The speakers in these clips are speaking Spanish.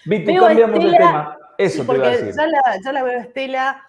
Viti, Veo a cambiamos de Estela, tema. Eso sí, te iba a porque decir. ya la veo a Estela,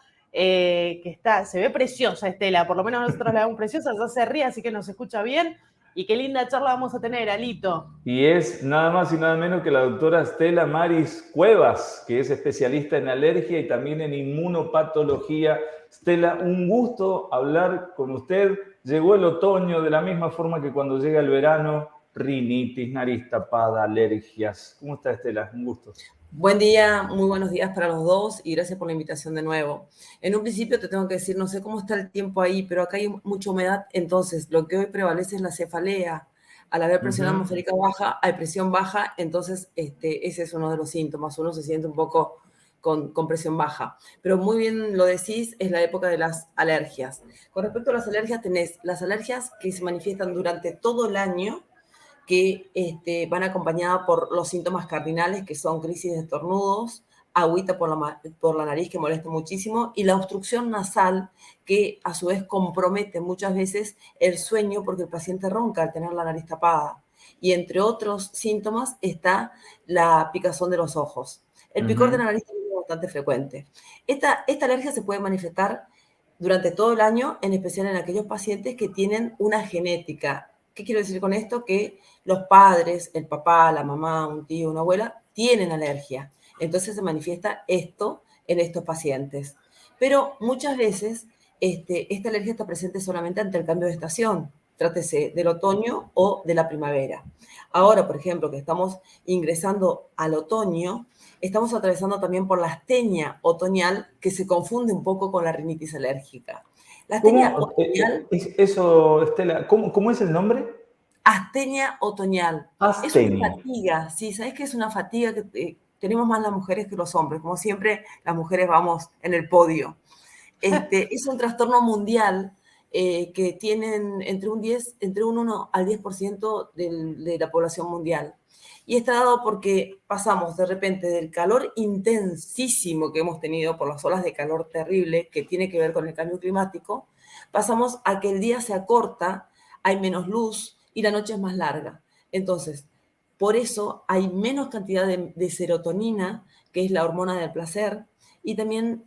se ve preciosa Estela, por lo menos nosotros la vemos preciosa, ya se ríe, así que nos escucha bien. Y qué linda charla vamos a tener, Alito. Y es nada más y nada menos que la doctora Estela Maris Cuevas, que es especialista en alergia y también en inmunopatología. Estela, un gusto hablar con usted. Llegó el otoño de la misma forma que cuando llega el verano, rinitis, nariz tapada, alergias. ¿Cómo está, Estela? Un gusto. Buen día, muy buenos días para los dos y gracias por la invitación de nuevo. En un principio te tengo que decir, no sé cómo está el tiempo ahí, pero acá hay mucha humedad, entonces lo que hoy prevalece es la cefalea. Al haber presión atmosférica baja, hay presión baja, entonces ese es uno de los síntomas, uno se siente un poco con presión baja. Pero muy bien lo decís, es la época de las alergias. Con respecto a las alergias, tenés las alergias que se manifiestan durante todo el año, que van acompañadas por los síntomas cardinales, que son crisis de estornudos, agüita por la nariz que molesta muchísimo, y la obstrucción nasal, que a su vez compromete muchas veces el sueño porque el paciente ronca al tener la nariz tapada. Y entre otros síntomas está la picazón de los ojos. El picor de la nariz también es bastante frecuente. Esta alergia se puede manifestar durante todo el año, en especial en aquellos pacientes que tienen una genética. ¿Qué quiero decir con esto? Que los padres, el papá, la mamá, un tío, una abuela, tienen alergia. Entonces se manifiesta esto en estos pacientes. Pero muchas veces esta alergia está presente solamente ante el cambio de estación, trátese del otoño o de la primavera. Ahora, por ejemplo, que estamos ingresando al otoño, estamos atravesando también por la astenia otoñal, que se confunde un poco con la rinitis alérgica. La astenia otoñal... Eso, Estela, ¿cómo es el nombre? Astenia otoñal. Es una Astenia. fatiga, sí, ¿sabes qué es una fatiga que tenemos más las mujeres que los hombres? Como siempre, las mujeres vamos en el podio. Es un trastorno mundial que tienen entre un 1 al 10% de la población mundial. Y está dado porque pasamos de repente del calor intensísimo que hemos tenido por las olas de calor terrible, que tiene que ver con el cambio climático, pasamos a que el día se acorta, hay menos luz y la noche es más larga. Entonces, por eso hay menos cantidad de serotonina, que es la hormona del placer, y también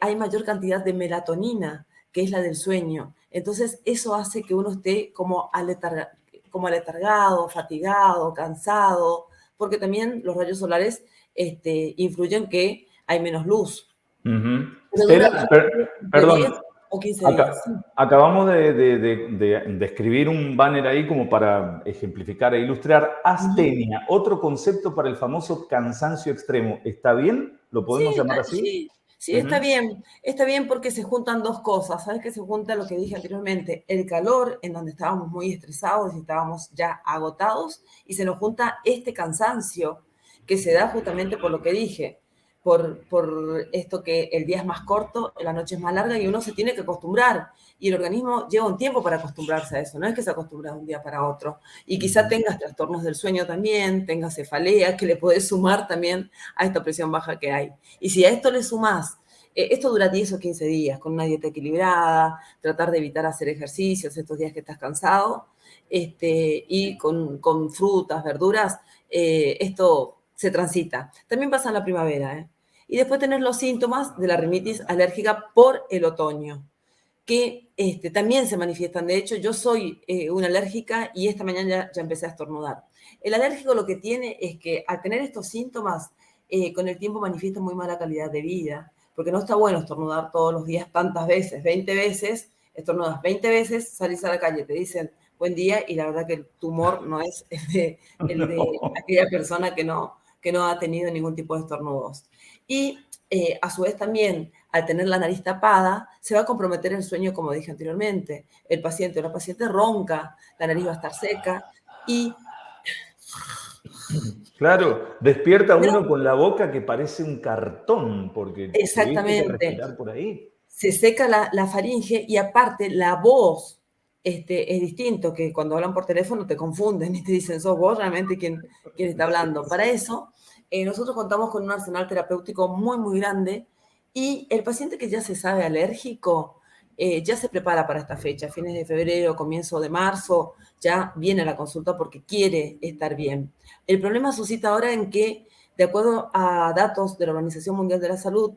hay mayor cantidad de melatonina, que es la del sueño. Entonces, eso hace que uno esté como aletargado, fatigado, cansado, porque también los rayos solares influyen que hay menos luz. Pero Estela, dura de 10 perdón, o 15 días. Sí. acabamos de escribir un banner ahí como para ejemplificar e ilustrar. Astenia, otro concepto para el famoso cansancio extremo. ¿Está bien? ¿Lo podemos llamar así? Sí, está bien. Está bien porque se juntan dos cosas. ¿Sabes qué se junta lo que dije anteriormente? El calor, en donde estábamos muy estresados y estábamos ya agotados, y se nos junta este cansancio que se da justamente por lo que dije, por esto que el día es más corto, la noche es más larga y uno se tiene que acostumbrar. Y el organismo lleva un tiempo para acostumbrarse a eso, no es que se acostumbra de un día para otro. Y quizá tengas trastornos del sueño también, tengas cefalea, que le podés sumar también a esta presión baja que hay. Y si a esto le sumás, esto dura 10 o 15 días, con una dieta equilibrada, tratar de evitar hacer ejercicios estos días que estás cansado, y con frutas, verduras, esto se transita. También pasa en la primavera, ¿eh? Y después tenés los síntomas de la rinitis alérgica por el otoño, que también se manifiestan. De hecho, yo soy una alérgica y esta mañana ya empecé a estornudar. El alérgico lo que tiene es que al tener estos síntomas, con el tiempo manifiesta muy mala calidad de vida, porque no está bueno estornudar todos los días tantas veces, 20 veces, estornudas 20 veces, salís a la calle, te dicen buen día y la verdad que el tumor no es el de aquella persona que no ha tenido ningún tipo de estornudos. Y a su vez también, al tener la nariz tapada, se va a comprometer el sueño, como dije anteriormente. El paciente o la paciente ronca, la nariz va a estar seca y... Claro, despierta uno con la boca que parece un cartón, porque tuviste que Exactamente. respirar por ahí. Se seca la faringe y aparte la voz es distinto, que cuando hablan por teléfono te confunden y te dicen, sos vos realmente quien está hablando. Para eso, nosotros contamos con un arsenal terapéutico muy, muy grande y el paciente que ya se sabe alérgico ya se prepara para esta fecha, fines de febrero, comienzo de marzo, ya viene a la consulta porque quiere estar bien. El problema suscita ahora en que De acuerdo a datos de la Organización Mundial de la Salud,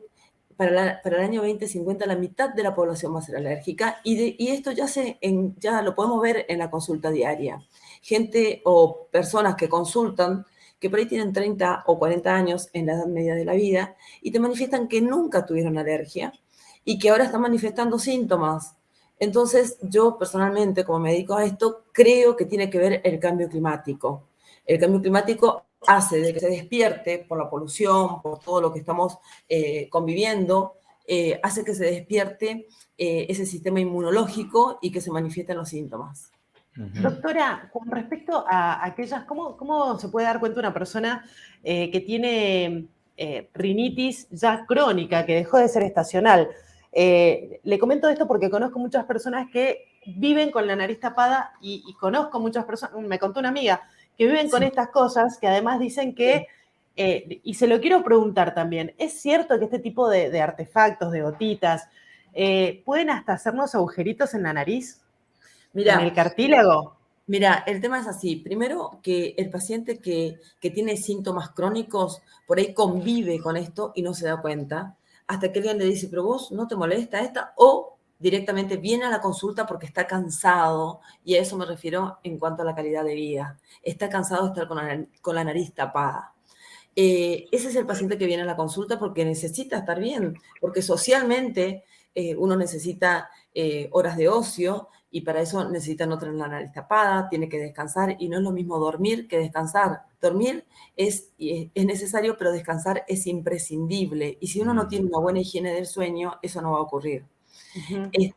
para el año 2050 la mitad de la población va a ser alérgica y esto ya lo podemos ver en la consulta diaria. Gente o personas que consultan, que por ahí tienen 30 o 40 años en la edad media de la vida y te manifiestan que nunca tuvieron alergia y que ahora están manifestando síntomas. Entonces, yo personalmente, como me dedico a esto, creo que tiene que ver el cambio climático. El cambio climático hace de que se despierte por la polución, por todo lo que estamos conviviendo, hace que se despierte ese sistema inmunológico y que se manifiesten los síntomas. Doctora, con respecto a aquellas, ¿cómo se puede dar cuenta una persona que tiene rinitis ya crónica, que dejó de ser estacional? Le comento esto porque conozco muchas personas que viven con la nariz tapada y conozco muchas personas, me contó una amiga, que viven con estas cosas, que además dicen que, y se lo quiero preguntar también, ¿es cierto que este tipo de artefactos, de gotitas, pueden hasta hacernos agujeritos en la nariz? ¿En el cartílago? Mira, el tema es así. Primero, que el paciente que tiene síntomas crónicos, por ahí convive con esto y no se da cuenta, hasta que alguien le dice, pero vos no te molesta esta, o directamente viene a la consulta porque está cansado, y a eso me refiero en cuanto a la calidad de vida. Está cansado de estar con la nariz tapada. Ese es el paciente que viene a la consulta porque necesita estar bien, porque socialmente uno necesita horas de ocio y para eso necesita no tener la nariz tapada, tiene que descansar y no es lo mismo dormir que descansar. Dormir es necesario, pero descansar es imprescindible y si uno no tiene una buena higiene del sueño, eso no va a ocurrir.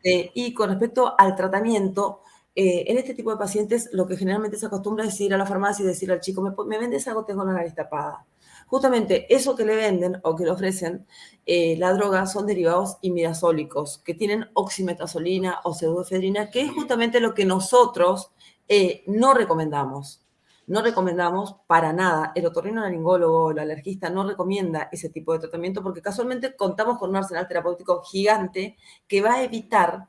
Y con respecto al tratamiento, en este tipo de pacientes lo que generalmente se acostumbra es ir a la farmacia y decirle al chico, ¿me vendes algo? Tengo la nariz tapada. Justamente eso que le venden o que le ofrecen, la droga, son derivados imidazólicos que tienen oximetazolina o pseudoefedrina, que es justamente lo que nosotros no recomendamos. No recomendamos para nada. El otorrinolaringólogo o el alergista no recomienda ese tipo de tratamiento porque casualmente contamos con un arsenal terapéutico gigante que va a evitar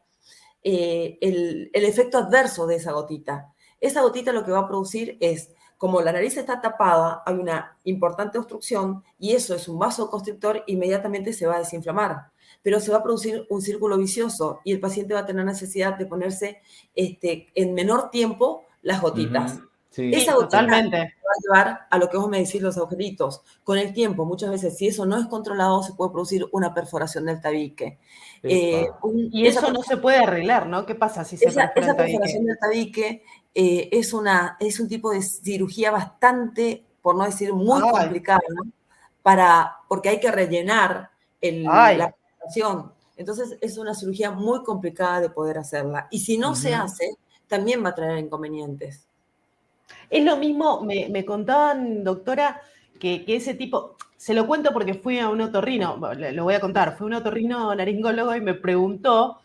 el efecto adverso de esa gotita. Esa gotita lo que va a producir es, como la nariz está tapada, hay una importante obstrucción y eso es un vasoconstrictor, inmediatamente se va a desinflamar. Pero se va a producir un círculo vicioso y el paciente va a tener necesidad de ponerse en menor tiempo las gotitas. Sí. Esa gotita Totalmente. va a llevar a lo que vos me decís, los agujeritos. Con el tiempo, muchas veces, si eso no es controlado, se puede producir una perforación del tabique. Y eso no se puede arreglar, ¿no? ¿Qué pasa si se perfora el tabique? Esa perforación del tabique es un tipo de cirugía bastante, por no decir muy complicada, porque hay que rellenar la perforación. Entonces, es una cirugía muy complicada de poder hacerla. Y si no se hace, también va a traer inconvenientes. Es lo mismo, me contaban, doctora, que ese tipo, se lo cuento porque fui a un otorrino, lo voy a contar, fui a un otorrino laringólogo y me preguntó,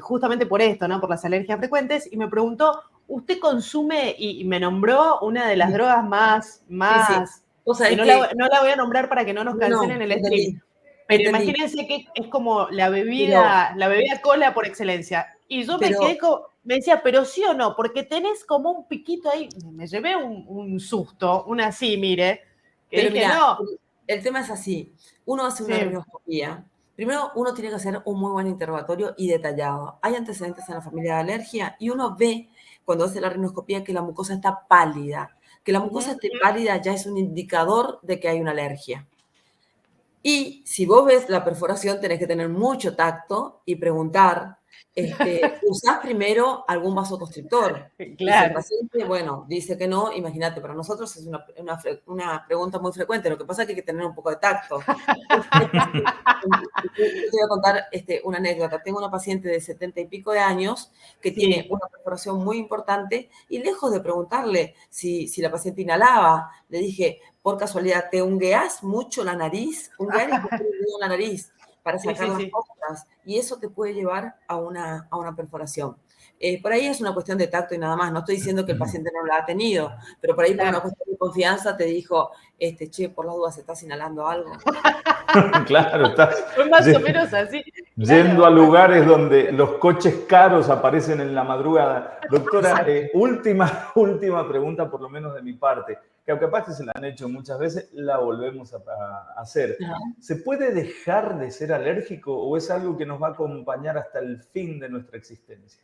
justamente por esto, ¿no? Por las alergias frecuentes, y me preguntó, ¿usted consume? Y me nombró una de las drogas más sí. Que no la voy a nombrar para que no nos cancelen el stream. Pero imagínense que es como la bebida cola por excelencia. Y yo me quedé como, me decía, pero sí o no, porque tenés como un piquito ahí. Me llevé un susto, así, mire. Pero mira, no. El tema es así. Uno hace una rinoscopía. Primero, uno tiene que hacer un muy buen interrogatorio y detallado. Hay antecedentes en la familia de alergia y uno ve cuando hace la rinoscopía que la mucosa está pálida. Que la mucosa esté pálida ya es un indicador de que hay una alergia. Y si vos ves la perforación, tenés que tener mucho tacto y preguntar, ¿usás primero algún vasoconstrictor? Claro. Y si el paciente, bueno, dice que no, imagínate, para nosotros es una pregunta muy frecuente. Lo que pasa es que hay que tener un poco de tacto. Te voy a contar una anécdota. Tengo una paciente de 70 y pico de años que tiene una perforación muy importante y lejos de preguntarle si la paciente inhalaba, le dije, por casualidad, ¿te ungueás mucho la nariz? Unguear es poner el dedo en la nariz para sacar las costras y eso te puede llevar a una perforación. Por ahí es una cuestión de tacto y nada más. No estoy diciendo que el paciente no la ha tenido, pero por ahí por una cuestión de confianza te dijo, che, por las dudas, ¿estás inhalando algo? Claro, está. Fue más o menos así. Yendo a lugares donde los coches caros aparecen en la madrugada. Doctora, última pregunta, por lo menos de mi parte, que aunque capaz que se la han hecho muchas veces, la volvemos a hacer. ¿Se puede dejar de ser alérgico o es algo que nos va a acompañar hasta el fin de nuestra existencia?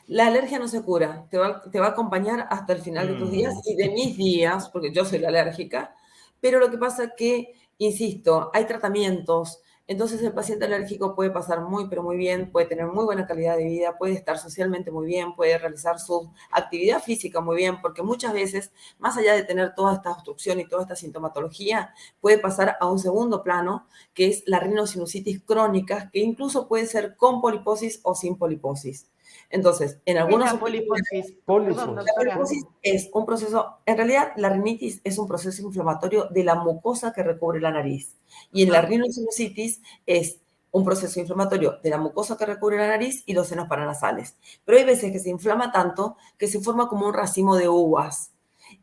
La alergia no se cura, te va a acompañar hasta el final de tus días y de mis días, porque yo soy la alérgica, pero lo que pasa es que, insisto, hay tratamientos, entonces el paciente alérgico puede pasar muy, pero muy bien, puede tener muy buena calidad de vida, puede estar socialmente muy bien, puede realizar su actividad física muy bien, porque muchas veces, más allá de tener toda esta obstrucción y toda esta sintomatología, puede pasar a un segundo plano, que es la rinosinusitis crónica, que incluso puede ser con poliposis o sin poliposis. Entonces, en algunas poliposis. La poliposis es un proceso, en realidad la rinitis es un proceso inflamatorio de la mucosa que recubre la nariz. Y en la rinosinusitis es un proceso inflamatorio de la mucosa que recubre la nariz y los senos paranasales. Pero hay veces que se inflama tanto que se forma como un racimo de uvas.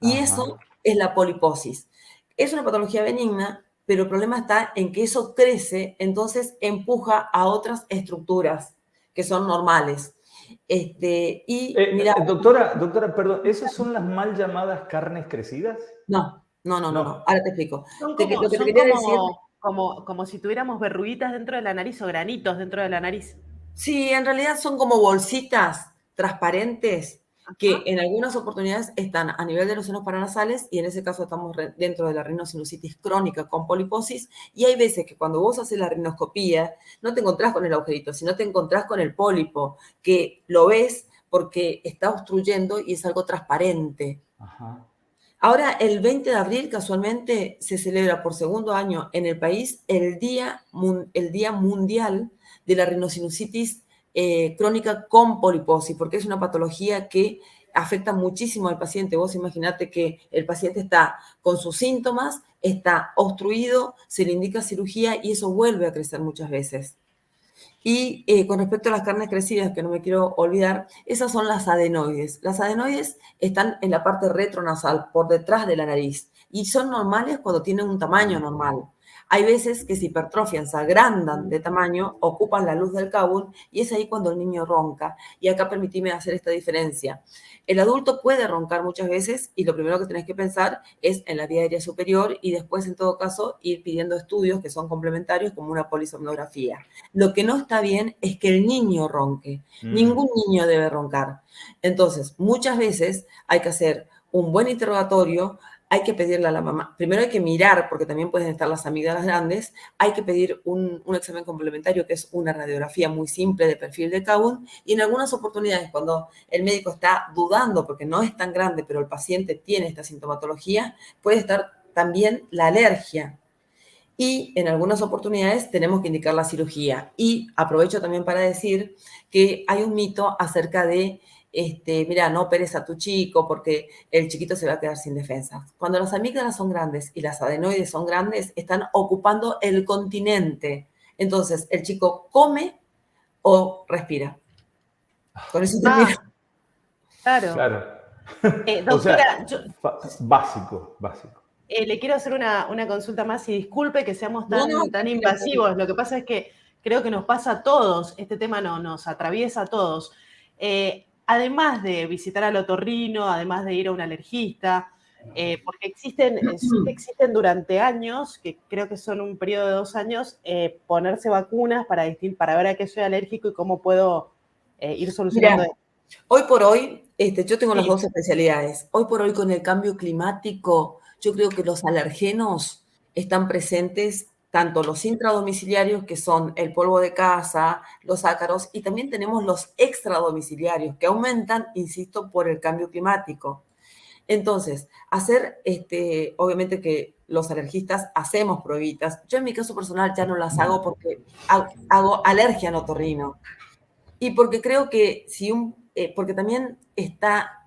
Y eso es la poliposis. Es una patología benigna, pero el problema está en que eso crece, entonces empuja a otras estructuras que son normales. Mira, doctora, perdón, ¿esas son las mal llamadas carnes crecidas? No. Ahora te explico. Son como si tuviéramos verruguitas dentro de la nariz o granitos dentro de la nariz. Sí, en realidad son como bolsitas transparentes que en algunas oportunidades están a nivel de los senos paranasales y en ese caso estamos dentro de la rinosinusitis crónica con poliposis y hay veces que cuando vos haces la rinoscopía no te encontrás con el agujerito, sino te encontrás con el pólipo, que lo ves porque está obstruyendo y es algo transparente. Ahora, el 20 de abril, casualmente, se celebra por segundo año en el país el Día Mundial de la Rinosinusitis crónica con poliposis, porque es una patología que afecta muchísimo al paciente. Vos imaginate que el paciente está con sus síntomas, está obstruido, se le indica cirugía y eso vuelve a crecer muchas veces. Y con respecto a las carnes crecidas, que no me quiero olvidar, esas son las adenoides. Las adenoides están en la parte retronasal, por detrás de la nariz, y son normales cuando tienen un tamaño normal. Hay veces que se hipertrofian, se agrandan de tamaño, ocupan la luz del cábul, y es ahí cuando el niño ronca. Y acá permitime hacer esta diferencia. El adulto puede roncar muchas veces y lo primero que tenés que pensar es en la vía aérea superior y después, en todo caso, ir pidiendo estudios que son complementarios como una polisomnografía. Lo que no está bien es que el niño ronque. Ningún niño debe roncar. Entonces, muchas veces hay que hacer un buen interrogatorio, hay que pedirle a la mamá, primero hay que mirar, porque también pueden estar las amígdalas grandes, hay que pedir un examen complementario que es una radiografía muy simple de perfil de Kabul, y en algunas oportunidades cuando el médico está dudando, porque no es tan grande, pero el paciente tiene esta sintomatología, puede estar también la alergia. Y en algunas oportunidades tenemos que indicar la cirugía. Y aprovecho también para decir que hay un mito acerca de mira, no operes a tu chico porque el chiquito se va a quedar sin defensa. Cuando las amígdalas son grandes y las adenoides son grandes, están ocupando el continente. Entonces, el chico come o respira. Con eso termino. Claro. Doctora, o sea, básico. Le quiero hacer una consulta más y disculpe que seamos tan invasivos. Lo que pasa es que creo que nos pasa a todos, este tema nos atraviesa a todos. Además de visitar al otorrino, además de ir a un alergista, porque existen durante años, que creo que son un periodo de 2 años, ponerse vacunas para ver a qué soy alérgico y cómo puedo ir solucionando esto. Hoy por hoy, yo tengo las dos especialidades. Hoy por hoy, con el cambio climático, yo creo que los alergenos están presentes, tanto los intradomiciliarios, que son el polvo de casa, los ácaros, y también tenemos los extradomiciliarios, que aumentan, insisto, por el cambio climático. Entonces, obviamente que los alergistas hacemos pruebitas. Yo en mi caso personal ya no las hago porque hago alergia en otorrino. Y porque creo que porque también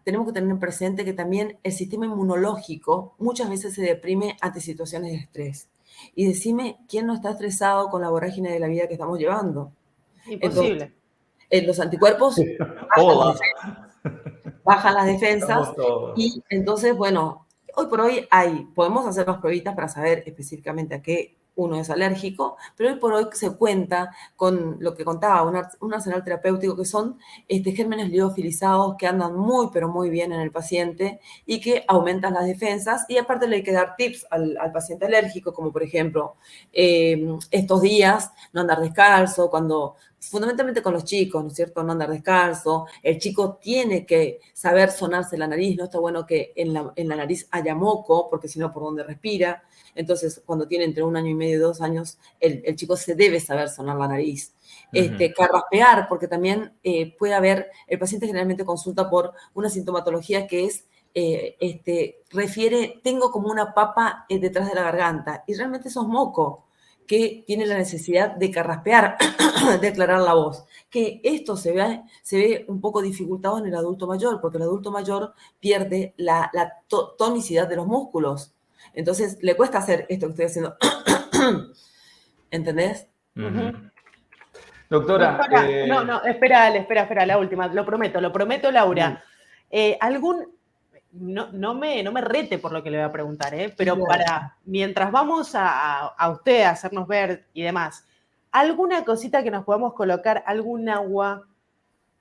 tenemos que tener presente que también el sistema inmunológico muchas veces se deprime ante situaciones de estrés. Y decime, ¿quién no está estresado con la vorágine de la vida que estamos llevando? Imposible. Entonces, los anticuerpos bajan las defensas y entonces, bueno, hoy por hoy podemos hacer las pruebitas para saber específicamente a qué uno es alérgico, pero hoy por hoy se cuenta con lo que contaba, un arsenal terapéutico que son gérmenes liofilizados que andan muy, pero muy bien en el paciente y que aumentan las defensas. Y aparte le hay que dar tips al paciente alérgico, como por ejemplo, estos días no andar descalzo, fundamentalmente con los chicos, ¿no es cierto? No andar descalzo. El chico tiene que saber sonarse la nariz, no está bueno que en la nariz haya moco, porque si no, ¿por dónde respira? Entonces, cuando tiene entre 1 año y medio y 2 años, el chico se debe saber sonar la nariz. Carraspear, porque también puede haber, el paciente generalmente consulta por una sintomatología que es, refiere, tengo como una papa detrás de la garganta, y realmente eso es moco, que tiene la necesidad de carraspear, de aclarar la voz. Que esto se ve un poco dificultado en el adulto mayor, porque el adulto mayor pierde la tonicidad de los músculos. Entonces, le cuesta hacer esto que estoy haciendo. ¿Entendés? Doctora. No, espera, la última, lo prometo, Laura. No me rete por lo que le voy a preguntar, pero mientras vamos a usted a hacernos ver y demás, ¿alguna cosita que nos podamos colocar, algún agua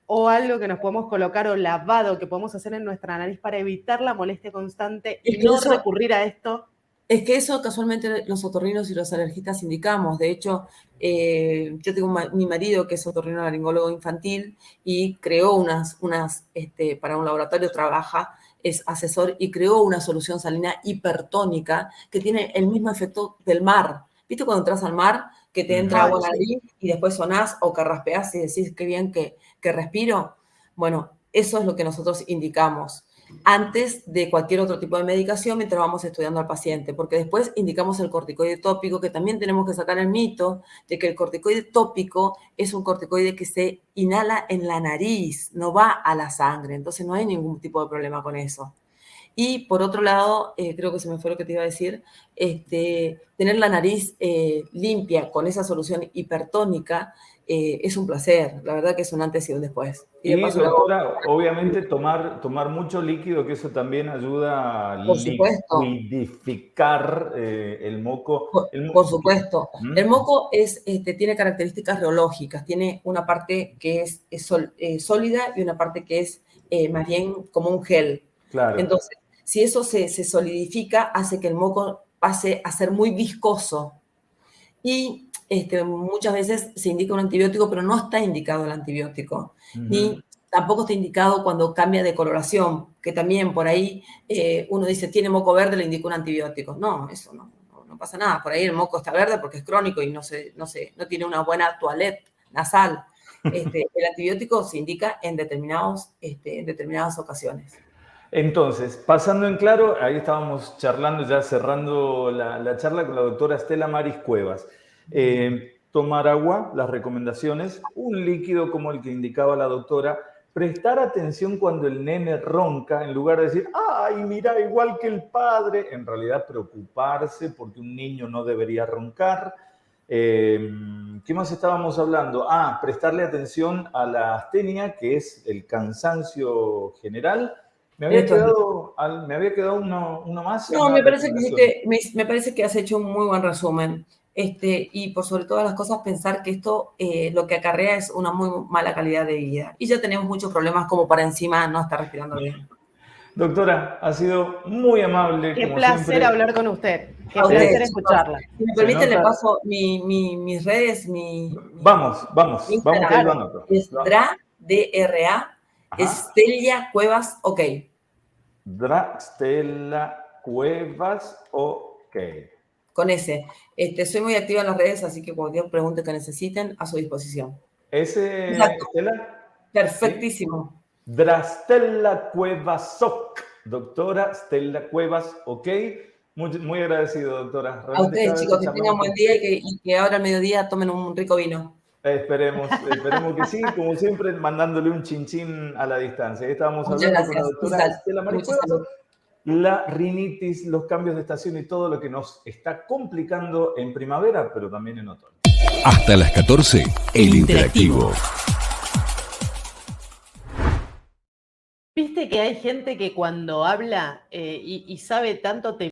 o algo que nos podemos colocar o lavado que podemos hacer en nuestra nariz para evitar la molestia constante y no recurrir a esto? Es que eso casualmente los otorrinos y los alergistas indicamos. De hecho, yo tengo mi marido que es otorrinolaringólogo infantil y creó para un laboratorio trabaja, es asesor y creó una solución salina hipertónica que tiene el mismo efecto del mar. ¿Viste cuando entras al mar que te entra agua en la nariz y después sonás o carraspeás y decís qué bien que respiro? Bueno, eso es lo que nosotros indicamos antes de cualquier otro tipo de medicación mientras vamos estudiando al paciente, porque después indicamos el corticoide tópico, que también tenemos que sacar el mito de que el corticoide tópico es un corticoide que se inhala en la nariz, no va a la sangre, entonces no hay ningún tipo de problema con eso. Y por otro lado, creo que se me fue lo que te iba a decir, tener la nariz limpia con esa solución hipertónica es un placer, la verdad que es un antes y un después. Y de paso, doctora, obviamente tomar mucho líquido, que eso también ayuda a liquidificar el moco. Por supuesto. El moco tiene características reológicas, tiene una parte que es sólida y una parte que es más bien como un gel. Claro. Entonces, si eso se solidifica, hace que el moco pase a ser muy viscoso. Y muchas veces se indica un antibiótico, pero no está indicado el antibiótico. Ni tampoco está indicado cuando cambia de coloración, que también por ahí uno dice, tiene moco verde, le indica un antibiótico. No, eso no pasa nada. Por ahí el moco está verde porque es crónico y no tiene una buena toilette nasal. El antibiótico se indica en determinadas ocasiones. Entonces, pasando en claro, ahí estábamos charlando, ya cerrando la charla con la doctora Stella Maris Cuevas. Tomar agua, las recomendaciones, un líquido como el que indicaba la doctora, prestar atención cuando el nene ronca, en lugar de decir, ¡ay, mira, igual que el padre! En realidad preocuparse porque un niño no debería roncar. ¿Qué más estábamos hablando? prestarle atención a la astenia, que es el cansancio general. Me había quedado uno más. No, me parece que has hecho un muy buen resumen. Y por sobre todas las cosas pensar que esto lo que acarrea es una muy mala calidad de vida. Y ya tenemos muchos problemas como para encima no estar respirando bien. Doctora, ha sido muy amable. Qué placer hablar con usted. Qué placer escucharla. Si me permite, le paso mis redes, Vamos, claro. Es DRA, Stella Cuevas, OK. Stella Cuevas, OK. Con ese. Soy muy activa en las redes, así que cualquier pregunta que necesiten, a su disposición. ¿Ese Stella? Perfectísimo. ¿Sí? Stella Cuevas, OK. Doctora Stella Cuevas, OK. Muy agradecido, doctora. A ustedes, chicos, que tengan un buen día y que ahora al mediodía tomen un rico vino. Esperemos que sí, como siempre, mandándole un chinchín a la distancia. Ahí estábamos Muchas hablando gracias. con la doctora Stella Maris Cuevas. La rinitis, los cambios de estación y todo lo que nos está complicando en primavera, pero también en otoño. Hasta las 14, El Interactivo. Viste que hay gente que cuando habla y sabe tanto te